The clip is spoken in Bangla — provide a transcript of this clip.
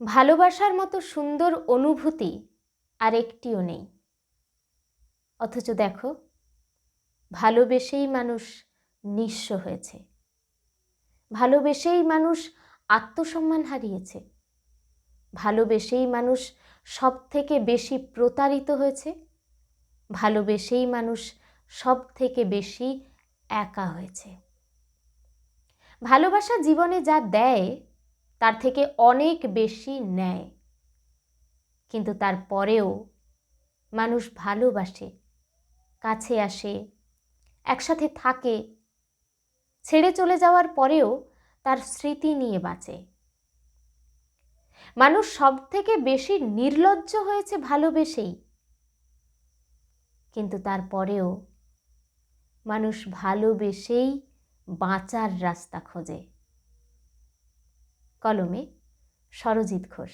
ভালোবাসার মতো সুন্দর অনুভূতি আর একটিও নেই। অথচ দেখো, ভালোবেসেই মানুষ নিঃস্ব হয়েছে, ভালোবেসেই মানুষ আত্মসম্মান হারিয়েছে, ভালোবেসেই মানুষ সব থেকে বেশি প্রতারিত হয়েছে, ভালোবেসেই মানুষ সব থেকে বেশি একা হয়েছে। ভালোবাসা জীবনে যা দেয় তার থেকে অনেক বেশি নেয়, কিন্তু তারপরেও মানুষ ভালোবাসে, কাছে আসে, একসাথে থাকে, ছেড়ে চলে যাওয়ার পরেও তার স্মৃতি নিয়ে বাঁচে। মানুষ সব থেকে বেশি নির্লজ্জ হয়েছে ভালোবেসেই, কিন্তু তারপরেও মানুষ ভালোবেসেই বাঁচার রাস্তা খোঁজে। কলমে সরজিৎ ঘোষ।